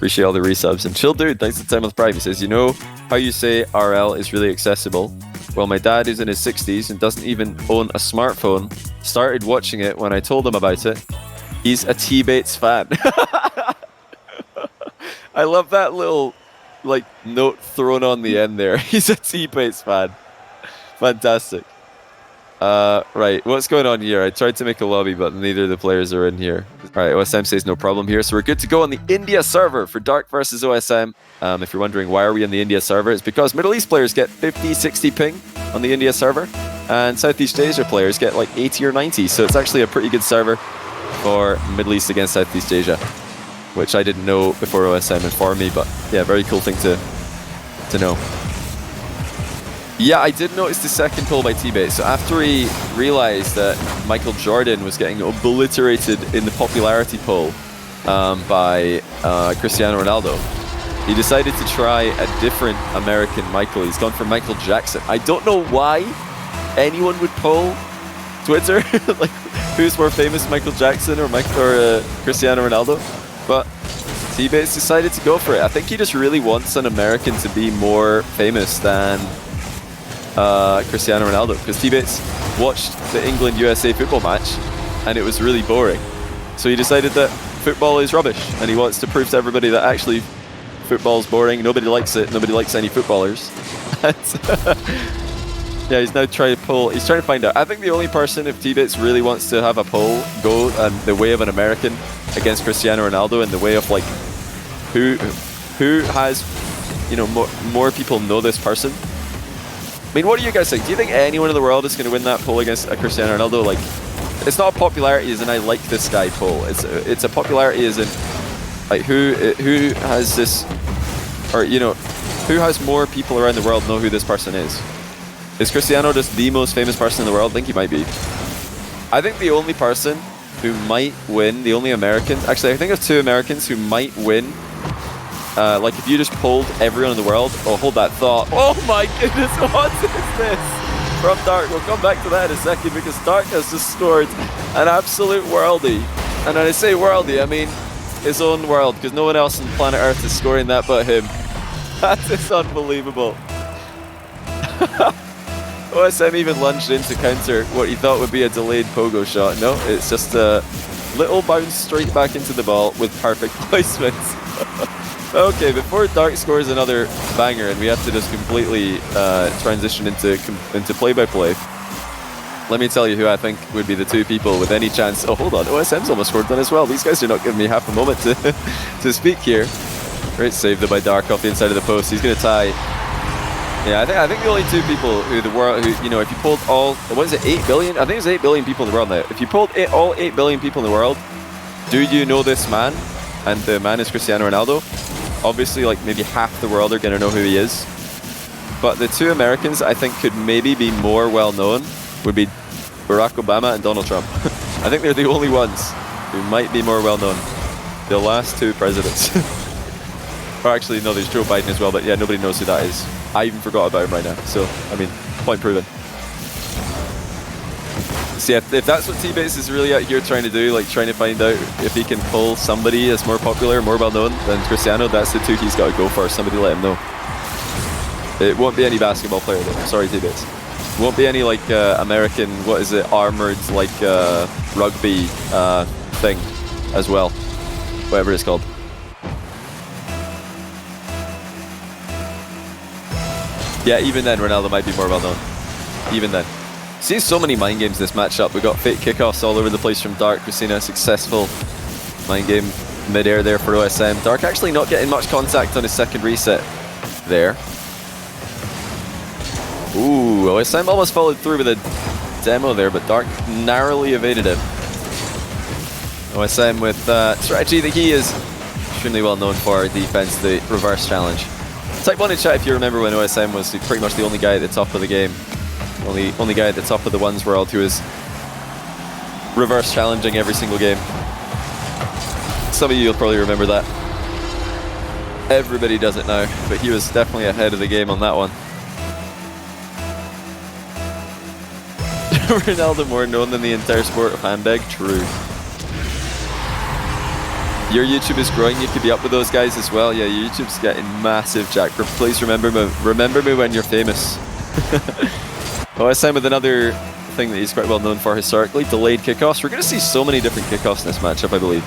Appreciate all the resubs. And Chill Dude, thanks for the time with Prime. He says, you know how you say RL is really accessible? Well, my dad is in his 60s and doesn't even own a smartphone. Started watching it when I told him about it. He's a T-Bates fan. I love that little like note thrown on the end there. He's a T-Bates fan. Fantastic. Right, what's going on here? I tried to make a lobby, but neither of the players are in here. Alright, OSM says no problem here, so we're good to go on the India server for Dark versus OSM. If you're wondering why are we on the India server, it's because Middle East players get 50, 60 ping on the India server, and Southeast Asia players get like 80 or 90, so it's actually a pretty good server for Middle East against Southeast Asia, which I didn't know before OSM informed me, but yeah, very cool thing to know. Yeah, I did notice the second poll by T-Bait. So after he realized that Michael Jordan was getting obliterated in the popularity poll by Cristiano Ronaldo, he decided to try a different American Michael. He's gone for Michael Jackson. I don't know why anyone would poll Twitter, like who's more famous, Michael Jackson or Cristiano Ronaldo, but T-Bait's decided to go for it. I think he just really wants an American to be more famous than Cristiano Ronaldo, because T-Bates watched the England-USA football match and it was really boring. So he decided that football is rubbish and he wants to prove to everybody that actually football's boring, nobody likes it, nobody likes any footballers. Yeah, he's now trying to pull, he's trying to find out. I think the only person, if T-Bates really wants to have a poll, go the way of an American against Cristiano Ronaldo and the way of like who has, you know, more people know this person. I mean, what do you guys think? Do you think anyone in the world is going to win that poll against Cristiano Ronaldo? Like, it's not a popularity as in I like this guy poll. It's a popularity as in like who has this, or you know, who has more people around the world know who this person is? Is Cristiano just the most famous person in the world? I think he might be. I think the only person who might win, the only American, actually I think of two Americans who might win. Like if you just polled everyone in the world, oh, hold that thought. Oh my goodness, what is this? From Dark, we'll come back to that in a second because Dark has just scored an absolute worldie. And when I say worldie, I mean his own world, because no one else on planet Earth is scoring that but him. That is unbelievable. OSM even lunged in to counter what he thought would be a delayed pogo shot. No, it's just a little bounce straight back into the ball with perfect placement. Okay, before Dark scores another banger and we have to just completely transition into play-by-play, let me tell you who I think would be the two people with any chance. Oh, hold on, OSM's almost scored one as well. These guys are not giving me half a moment to speak here. Great save though by Dark off the inside of the post. He's going to tie. Yeah, I think the only two people who the world, who, you know, if you pulled all, what is it, 8 billion? I think it's 8 billion people in the world now. If you pulled all 8 billion people in the world, do you know this man? And the man is Cristiano Ronaldo. Obviously, like maybe half the world are going to know who he is. But the two Americans I think could maybe be more well known would be Barack Obama and Donald Trump. I think they're the only ones who might be more well known. The last two presidents. Or actually, no, there's Joe Biden as well, but yeah, nobody knows who that is. I even forgot about him right now. So, I mean, point proven. See, if that's what T-Bates is really out here trying to do, like trying to find out if he can pull somebody as more popular, more well-known than Cristiano, that's the two he's got to go for. Somebody let him know. It won't be any basketball player though. Sorry, T-Bates. It won't be any like American, what is it, armored like rugby thing as well. Whatever it's called. Yeah, even then Ronaldo might be more well-known. Even then. See so many mind games this matchup. We got fake kickoffs all over the place from Dark. We've seen a successful mind game mid-air there for OSM. Dark actually not getting much contact on his second reset there. Ooh, OSM almost followed through with a demo there, but Dark narrowly evaded it. OSM with strategy that he is extremely well known for, defense, the reverse challenge. Type 1 in chat if you remember when OSM was pretty much the only guy at the top of the game. Only guy at the top of the ones world who was reverse challenging every single game. Some of you will probably remember that. Everybody does it now, but he was definitely ahead of the game on that one. Ronaldo more known than the entire sport of handbag? True. Your YouTube is growing. You could be up with those guys as well. Yeah, your YouTube's getting massive, Jack. Please remember me when you're famous. OSM with another thing that he's quite well known for historically, delayed kickoffs. We're going to see so many different kickoffs in this matchup, I believe.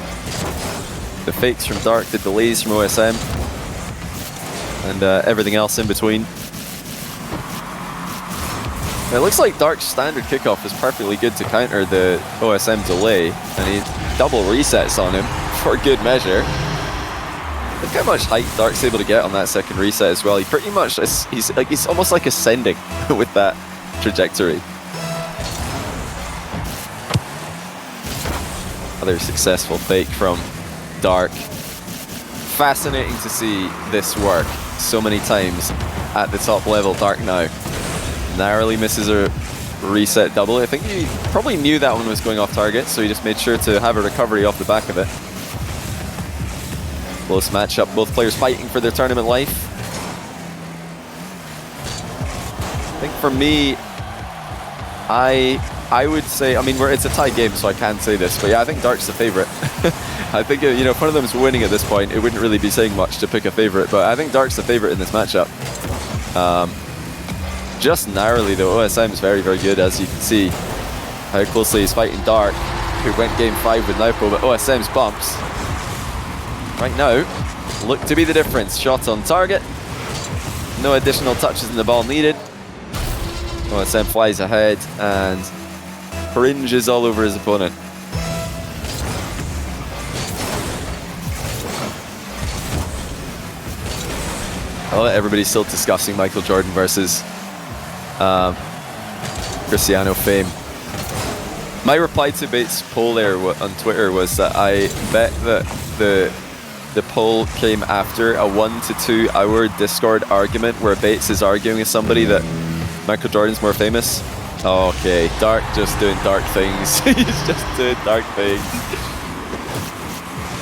The fakes from Dark, the delays from OSM, and everything else in between. It looks like Dark's standard kickoff is perfectly good to counter the OSM delay, and he double resets on him for good measure. Look how much height Dark's able to get on that second reset as well. He pretty much he's almost like ascending with that trajectory. Another successful fake from Dark. Fascinating to see this work so many times at the top level. Dark now narrowly misses a reset double. I think he probably knew that one was going off target, so he just made sure to have a recovery off the back of it. Close matchup, both players fighting for their tournament life. I think for me, I would say, I mean, it's a tie game, so I can't say this, but yeah, I think Dark's the favorite. I think, you know, if one of them's winning at this point, it wouldn't really be saying much to pick a favorite, but I think Dark's the favorite in this matchup. Just narrowly though, OSM is very, very good, as you can see how closely he's fighting Dark, who went game 5 with Naupo, but OSM's bumps right now look to be the difference. Shot on target, no additional touches in the ball needed. OSM flies ahead and cringes all over his opponent. I love it, everybody's still discussing Michael Jordan versus Cristiano fame. My reply to Bates' poll there on Twitter was that I bet that the poll came after a 1 to 2 hour Discord argument where Bates is arguing with somebody that Michael Jordan's more famous. Okay, Dark just doing Dark things. He's just doing Dark things.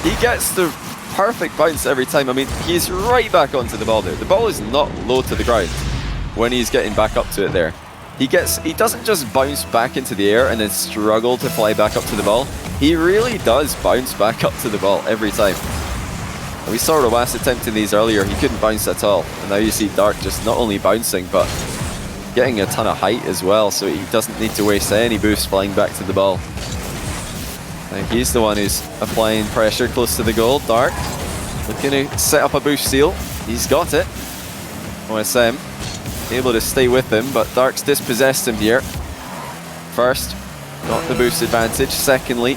He gets the perfect bounce every time. I mean, he's right back onto the ball there. The ball is not low to the ground when he's getting back up to it there. He doesn't just bounce back into the air and then struggle to fly back up to the ball. He really does bounce back up to the ball every time. And we saw Rawas attempting these earlier. He couldn't bounce at all. And now you see Dark just not only bouncing, but getting a ton of height as well, so he doesn't need to waste any boost flying back to the ball. I think he's the one who's applying pressure close to the goal. Dark looking to set up a boost steal. He's got it. OSM able to stay with him, but Dark's dispossessed him here. First, got the boost advantage. Secondly,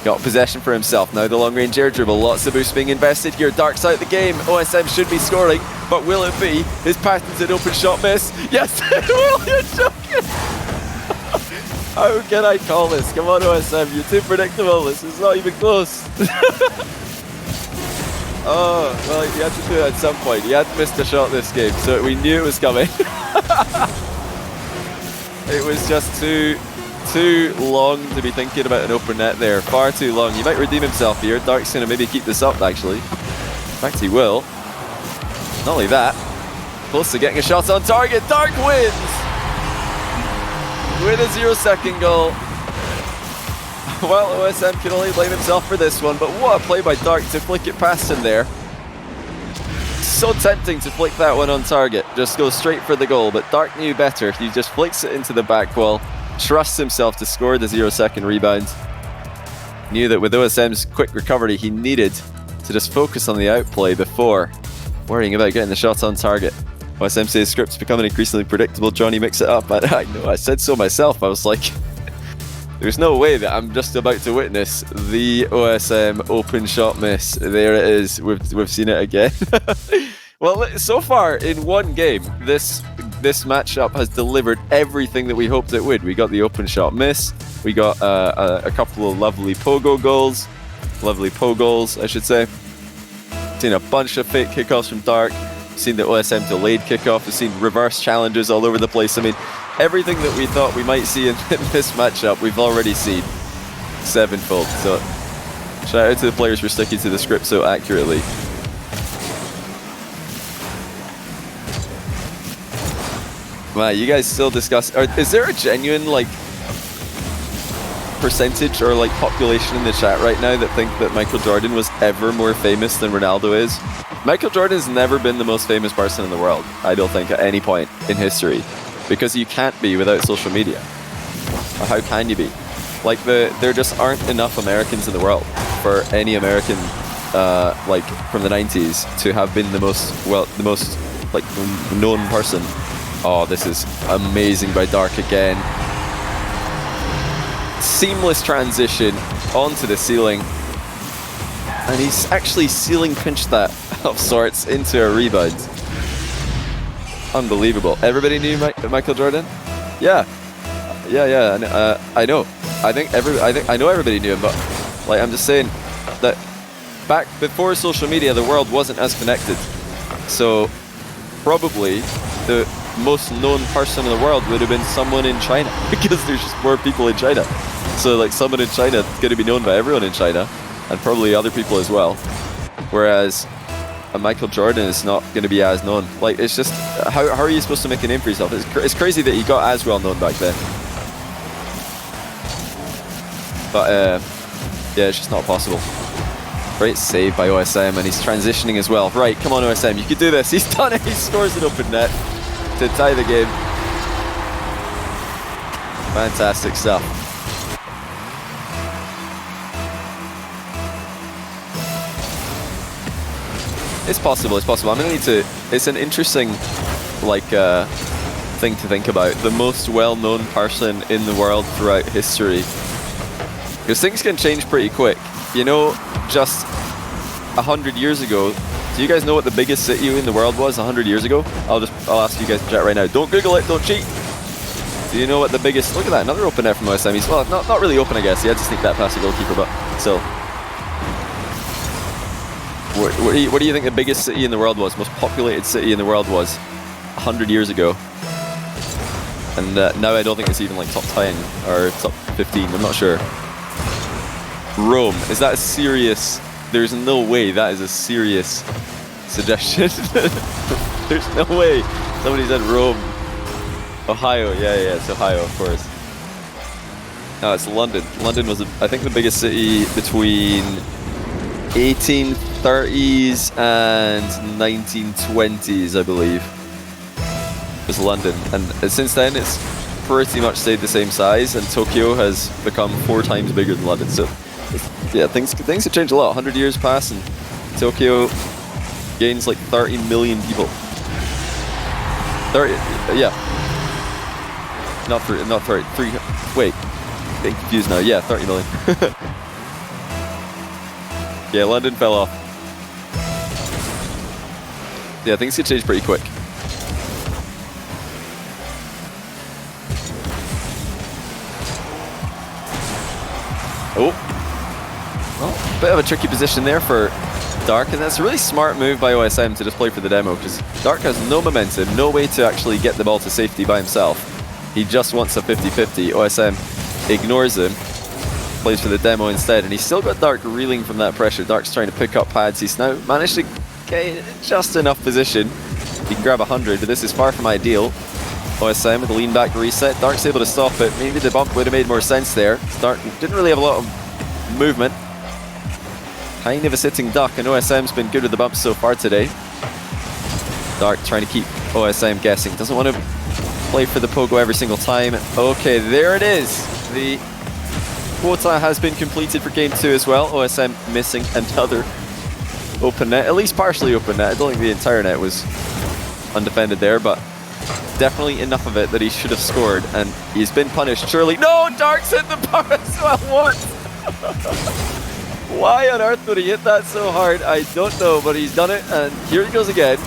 got possession for himself. Now the long range air dribble. Lots of boost being invested here. Dark's out the game. OSM should be scoring, but will it be? His patented open shot miss. Yes, will. You're joking. How can I call this? Come on, OSM, you're too predictable. This is not even close. Oh, well, he had to do it at some point. He had missed a shot this game, so we knew it was coming. It was just too long to be thinking about an open net there. Far too long. He might redeem himself here. Dark's going to maybe keep this up, actually. In fact, he will. Not only that, close to getting a shot on target. Dark wins with a 0-second goal. Well, OSM can only blame himself for this one, but what a play by Dark to flick it past him there. So tempting to flick that one on target. Just go straight for the goal, but Dark knew better. He just flicks it into the back wall, trusts himself to score the 0-second rebound. Knew that with OSM's quick recovery, he needed to just focus on the outplay before worrying about getting the shot on target. OSM says script's becoming increasingly predictable. Johnny, mix it up. I know, I said so myself. I was like, there's no way that I'm just about to witness the OSM open shot miss. There it is. We've seen it again. Well, so far in one game, this matchup has delivered everything that we hoped it would. We got the open shot miss. We got a couple of lovely pogo goals. Lovely goals, I should say. Seen a bunch of fake kickoffs from Dark. Seen the OSM delayed kickoff. We've seen reverse challenges all over the place. I mean, everything that we thought we might see in this matchup, we've already seen sevenfold. So shout out to the players for sticking to the script so accurately. Wow, you guys still discuss... is there a genuine, like, percentage or like population in the chat right now that think that Michael Jordan was ever more famous than Ronaldo is. Michael Jordan's never been the most famous person in the world, I don't think, at any point in history, because you can't be without social media. Or how can you be? Like there just aren't enough Americans in the world for any American like from the 90s to have been the most like known person. Oh, this is amazing by Dark again. Seamless transition onto the ceiling, and he's actually ceiling pinched that of sorts into a rebound. Unbelievable. Everybody knew Michael Jordan? Yeah. I know. I know everybody knew him, but like I'm just saying that back before social media, the world wasn't as connected. So probably the most known person in the world would have been someone in China, because there's just more people in China. So like someone in China is going to be known by everyone in China, and probably other people as well. Whereas a Michael Jordan is not going to be as known. Like, it's just, how are you supposed to make a name for yourself? It's crazy that he got as well known back then. But yeah, it's just not possible. Great save by OSM, and he's transitioning as well. Right, come on OSM, you can do this. He's done it. He scores an open net to tie the game. Fantastic stuff. It's possible, it's possible. I'm gonna need to, it's an interesting like thing to think about. The most well-known person in the world throughout history. Because things can change pretty quick. You know, just 100 years ago, do you guys know what the biggest city in the world was 100 years ago? I'll ask you guys to chat right now. Don't Google it, don't cheat. Do you know what the biggest, look at that, another open net from OSM. He's, well, not really open, I guess. He had to sneak that past the goalkeeper, but still. What do you think the biggest city in the world was, most populated city in the world was 100 years ago? And now I don't think it's even like top 10 or top 15, I'm not sure. Rome, is that a serious, there's no way that is a serious suggestion. There's no way. Somebody said Rome. Ohio, yeah, it's Ohio, of course. No, it's London. London was, I think, the biggest city between 1830s and 1920s, I believe. It was London, and since then it's pretty much stayed the same size, and Tokyo has become 4 times bigger than London. So yeah, things have changed a lot. 100 years pass and Tokyo gains like 30 million people. 30, yeah. Not 30, 3, wait, getting confused now. Yeah, 30 million. Yeah, London fell off. Yeah, things could change pretty quick. Oh. Well, bit of a tricky position there for Dark, and that's a really smart move by OSM to just play for the demo, because Dark has no momentum, no way to actually get the ball to safety by himself. He just wants a 50-50. OSM ignores him, plays for the demo instead, and he's still got Dark reeling from that pressure. Dark's trying to pick up pads. He's now managed to get just enough position. He can grab 100, but this is far from ideal. OSM with a lean back reset. Dark's able to stop it. Maybe the bump would have made more sense there. Dark didn't really have a lot of movement. Kind of a sitting duck, and OSM's been good with the bumps so far today. Dark trying to keep OSM guessing. Doesn't want to play for the pogo every single time. Okay, there it is. The quota has been completed for game 2 as well. OSM missing another open net, at least partially open net. I don't think the entire net was undefended there, but definitely enough of it that he should have scored, and he's been punished surely. No, Dark's hit the bar as well. What? Why on earth would he hit that so hard? I don't know, but he's done it, and here he goes again.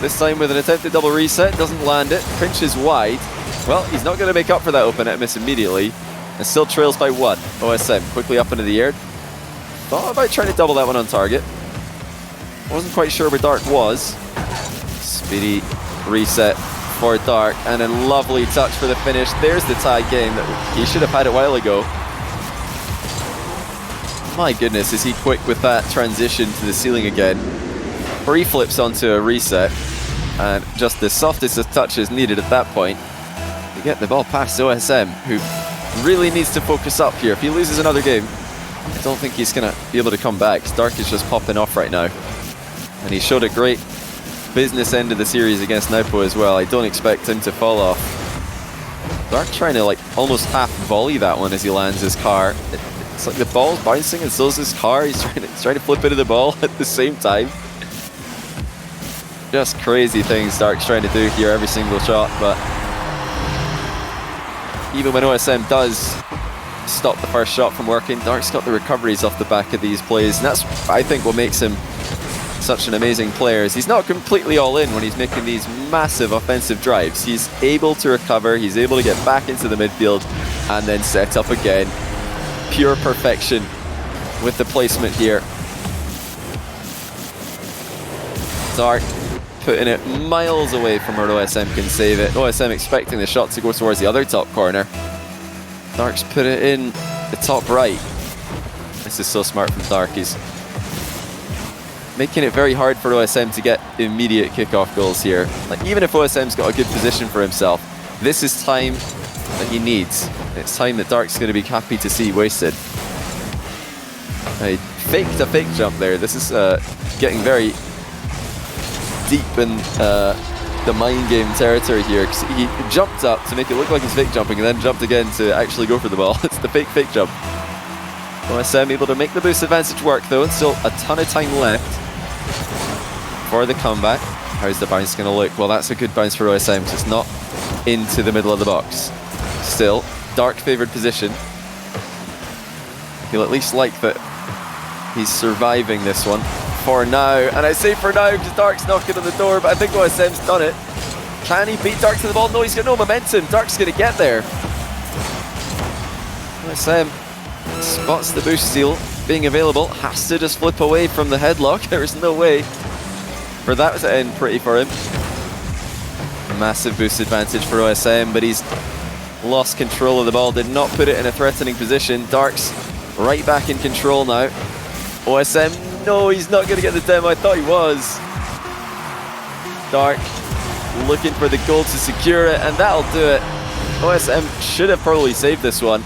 This time with an attempted double reset, doesn't land it, pinches wide. Well, he's not going to make up for that open net miss immediately, and still trails by 1. OSM quickly up into the air. Thought about trying to double that one on target. Wasn't quite sure where Dark was. Speedy reset for Dark, and a lovely touch for the finish. There's the tie game that he should have had a while ago. My goodness, is he quick with that transition to the ceiling again. Free flips onto a reset, and just the softest of touches needed at that point to get the ball past OSM, who really needs to focus up here. If he loses another game, I don't think he's going to be able to come back. Dark is just popping off right now. And he showed a great business end of the series against Naupo as well. I don't expect him to fall off. Dark trying to like almost half volley that one as he lands his car. It's like the ball's bouncing and so is his car. He's trying to flip into the ball at the same time. Just crazy things Dark's trying to do here every single shot, but even when OSM does stop the first shot from working, Dark's got the recoveries off the back of these plays, and that's, I think, what makes him such an amazing player. Is he's not completely all in when he's making these massive offensive drives. He's able to recover, he's able to get back into the midfield and then set up again. Pure perfection with the placement here. Dark putting it miles away from where OSM can save it. OSM expecting the shot to go towards the other top corner. Dark's put it in the top right. This is so smart from Dark. He's making it very hard for OSM to get immediate kickoff goals here. Like, even if OSM's got a good position for himself, this is time that he needs. It's time that Dark's going to be happy to see wasted. I faked a fake jump there. This is getting very deep in the mind game territory here, because he jumped up to make it look like he's fake jumping and then jumped again to actually go for the ball. It's the fake jump. OSM able to make the boost advantage work though, and still a ton of time left for the comeback. How's the bounce going to look? Well, that's a good bounce for OSM because it's not into the middle of the box. Still, Dark favoured position. He'll at least like that he's surviving this one for now. And I say for now because Dark's knocking on the door, but I think OSM's done it. Can he beat Dark to the ball? No, he's got no momentum. Dark's going to get there. OSM spots the boost steal being available, has to just flip away from the headlock. There is no way for that to end pretty for him. Massive boost advantage for OSM, but he's lost control of the ball, did not put it in a threatening position. Dark's right back in control now. OSM, no, he's not going to get the demo. I thought he was. Dark looking for the goal to secure it, and that'll do it. OSM should have probably saved this one,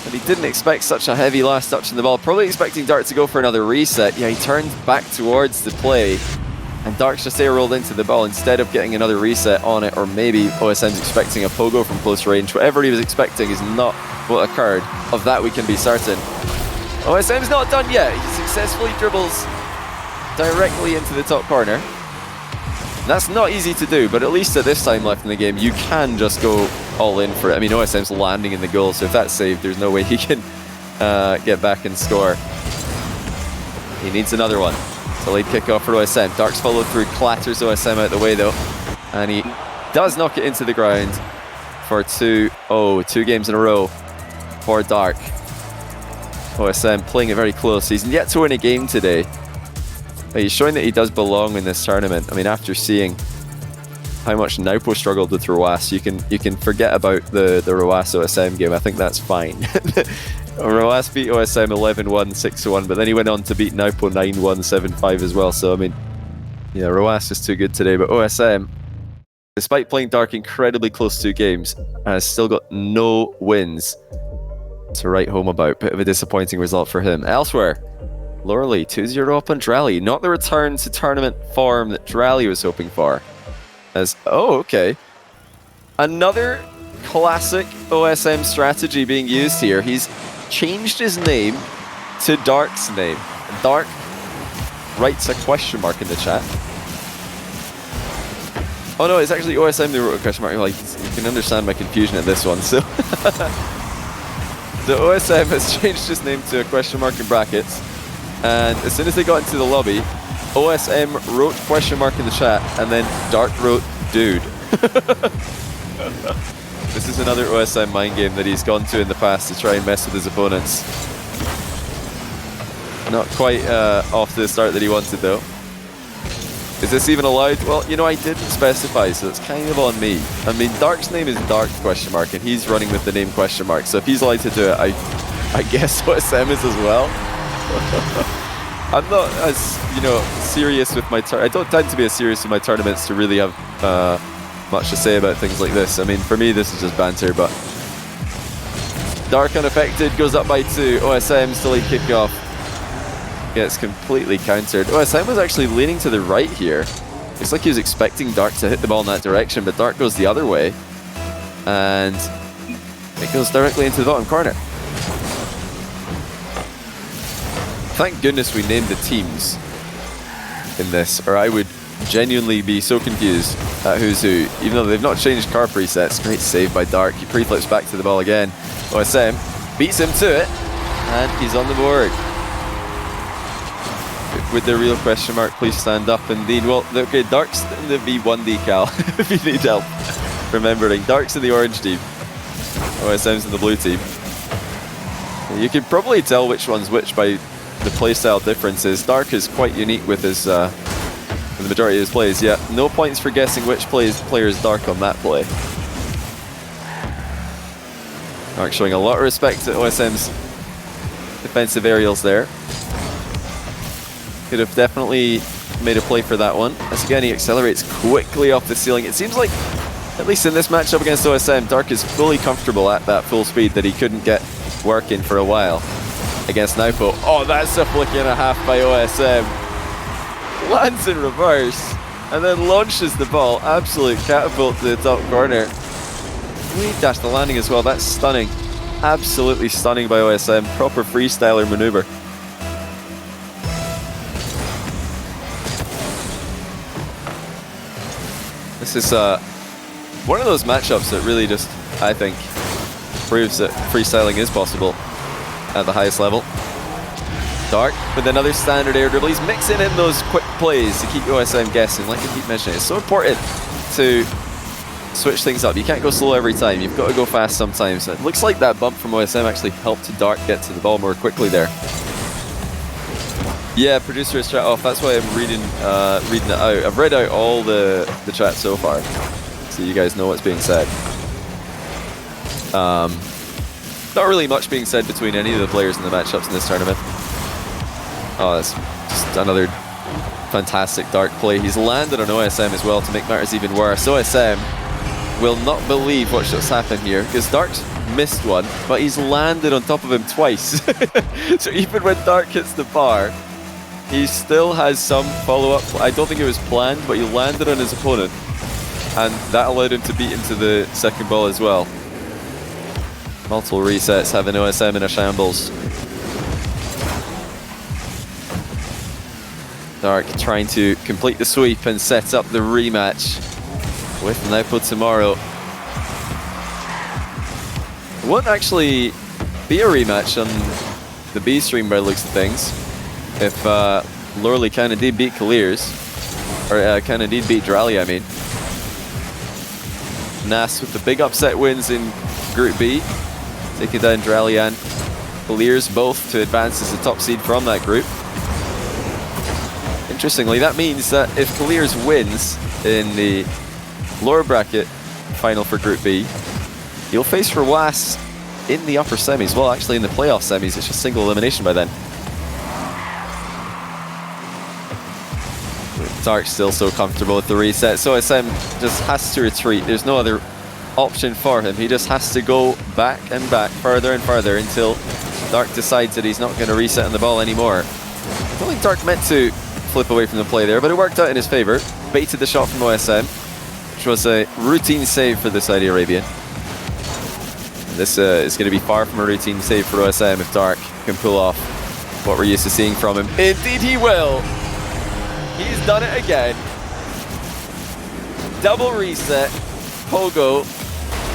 but he didn't expect such a heavy last touch in the ball. Probably expecting Dark to go for another reset. Yeah, he turned back towards the play, and Dark's just air rolled into the ball instead of getting another reset on it, or maybe OSM's expecting a pogo from close range. Whatever he was expecting is not what occurred. Of that we can be certain. OSM's not done yet. He successfully dribbles directly into the top corner. That's not easy to do, but at least at this time left in the game, you can just go all in for it. I mean, OSM's landing in the goal, so if that's saved, there's no way he can get back and score. He needs another one. Delayed kickoff for OSM. Dark's followed through, clatters OSM out the way though, and he does knock it into the ground for two games in a row for Dark. OSM playing it very close. He's yet to win a game today, but he's showing that he does belong in this tournament. I mean, after seeing how much Naupo struggled with Roas, you can forget about the Roas OSM game. I think that's fine. Roas beat OSM 11-1, 6-1, but then he went on to beat Naupo 9-1, 7-5 as well. So, I mean, yeah, Roas is too good today, but OSM, despite playing Dark incredibly close to games, has still got no wins to write home about. Bit of a disappointing result for him. Elsewhere, Loreley 2-0 up on Drally. Not the return to tournament form that Drally was hoping for. Okay. Another classic OSM strategy being used here. He's changed his name to Dark's name. And Dark writes a question mark in the chat. Oh no, it's actually OSM who wrote a question mark. Like, you can understand my confusion at this one. So, the OSM has changed his name to a question mark in brackets. And as soon as they got into the lobby, OSM wrote question mark in the chat, and then Dark wrote dude. This is another OSM mind game that he's gone to in the past to try and mess with his opponents. Not quite off to the start that he wanted though. Is this even allowed? Well, you know, I didn't specify, so it's kind of on me. I mean, Dark's name is Dark question mark, and he's running with the name question mark. So if he's allowed to do it, I guess OSM is as well. I'm not as, you know, serious with my I don't tend to be as serious with my tournaments to really have much to say about things like this. I mean, for me, this is just banter, but Dark unaffected, goes up by 2. OSM's delayed kickoff gets completely countered. OSM was actually leaning to the right here. Looks like he was expecting Dark to hit the ball in that direction, but Dark goes the other way. And it goes directly into the bottom corner. Thank goodness we named the teams in this, or I would genuinely be so confused at who's who, even though they've not changed car presets. Great save by Dark. He pre-flips back to the ball again. OSM beats him to it, and he's on the board. With the real question mark, please stand up. Indeed. Well, okay, Dark's in the V1 decal, if you need help remembering. Dark's in the orange team. OSM's in the blue team. You can probably tell which one's which by the playstyle differences. Dark is quite unique with his the majority of his plays. Yeah, no points for guessing which player is Dark on that play. Dark showing a lot of respect to OSM's defensive aerials there. Could have definitely made a play for that one. As again, he accelerates quickly off the ceiling. It seems like, at least in this matchup against OSM, Dark is fully comfortable at that full speed that he couldn't get working for a while against Naupo. Oh, that's a flick and a half by OSM. Lands in reverse and then launches the ball. Absolute catapult to the top corner. We dash the landing as well. That's stunning. Absolutely stunning by OSM. Proper freestyler maneuver. This is one of those matchups that really just, I think, proves that freestyling is possible at the highest level. Dark with another standard air dribble. He's mixing in those quick plays to keep OSM guessing. Like I keep mentioning, it's so important to switch things up. You can't go slow every time. You've got to go fast sometimes. It looks like that bump from OSM actually helped Dark get to the ball more quickly there. Yeah, producer is chat off. That's why I'm reading it out. I've read out all the chat so far, so you guys know what's being said. Not really much being said between any of the players in the matchups in this tournament. Oh, that's just another fantastic Dark play. He's landed on OSM as well to make matters even worse. OSM will not believe what's just happened here, because Dark's missed one, but he's landed on top of him twice. So even when Dark hits the bar, he still has some follow-up. I don't think it was planned, but he landed on his opponent, and that allowed him to beat into the second ball as well. Multiple resets having OSM in a shambles. Dark trying to complete the sweep and set up the rematch with Naupo tomorrow. It won't actually be a rematch on the B stream by the looks of things. If Lorley can indeed beat Kaliers, or can indeed beat Drally, I mean. Nas with the big upset wins in Group B, taking down Drally and Kaliers both to advance as the top seed from that group. Interestingly, that means that if Kaliers wins in the lower bracket final for Group B, he'll face Rawas in the upper semis. Well, actually in the playoff semis, it's just single elimination by then. Dark still so comfortable with the reset, so OSM just has to retreat. There's no other option for him. He just has to go back and back, further and further, until Dark decides that he's not going to reset on the ball anymore. I don't think Dark meant to flip away from the play there, but it worked out in his favor. Baited the shot from OSM, which was a routine save for the Saudi Arabian. And this is going to be far from a routine save for OSM if Dark can pull off what we're used to seeing from him. Indeed he will! He's done it again. Double reset, Pogo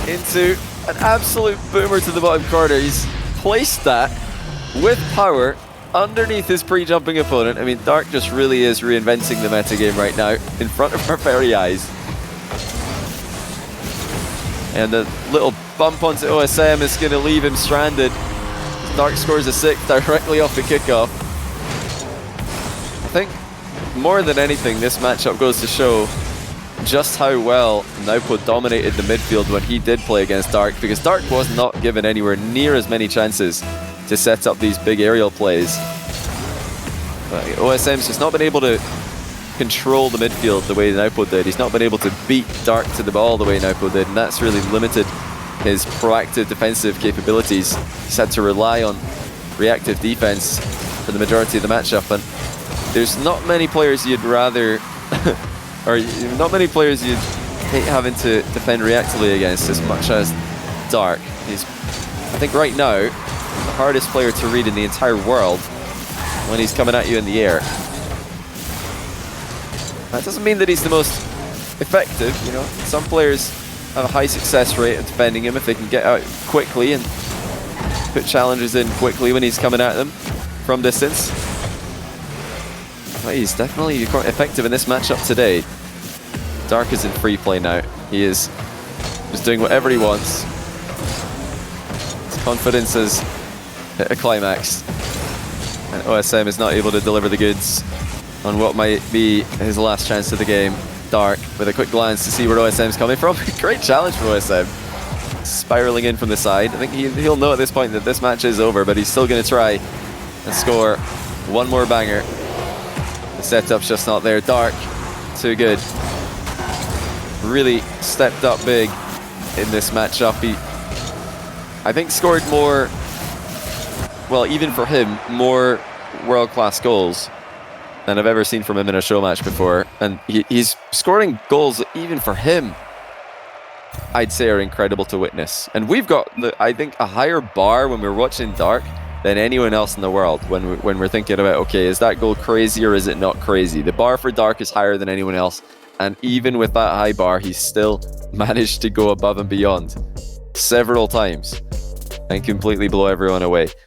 into an absolute boomer to the bottom corner. He's placed that with power underneath his pre-jumping opponent. I mean, Dark just really is reinventing the metagame right now in front of our very eyes. And a little bump onto OSM is going to leave him stranded. Dark scores a 6 directly off the kickoff. I think more than anything, this matchup goes to show just how well Naupo dominated the midfield when he did play against Dark, because Dark was not given anywhere near as many chances to set up these big aerial plays. But OSM's just not been able to control the midfield the way Naupo did. He's not been able to beat Dark to the ball the way Naupo did, and that's really limited his proactive defensive capabilities. He's had to rely on reactive defense for the majority of the matchup, and there's not many players you'd rather, or not many players you'd hate having to defend reactively against as much as Dark. He's, I think right now, the hardest player to read in the entire world when he's coming at you in the air. That doesn't mean that he's the most effective, you know. Some players have a high success rate at defending him if they can get out quickly and put challenges in quickly when he's coming at them from distance. But he's definitely quite effective in this matchup today. Dark is in free play now. He is just doing whatever he wants. His confidence has hit a climax, and OSM is not able to deliver the goods on what might be his last chance of the game. Dark with a quick glance to see where OSM's coming from. Great challenge for OSM. Spiraling in from the side. I think he'll know at this point that this match is over, but he's still going to try and score one more banger. The setup's just not there. Dark, too good. Really stepped up big in this matchup. He, I think, scored more, well, even for him, more world-class goals than I've ever seen from him in a show match before. And he's scoring goals that even for him, I'd say, are incredible to witness. And we've got, I think, a higher bar when we're watching Dark than anyone else in the world when we're thinking about, okay, is that goal crazy or is it not crazy? The bar for Dark is higher than anyone else. And even with that high bar, he's still managed to go above and beyond several times and completely blow everyone away.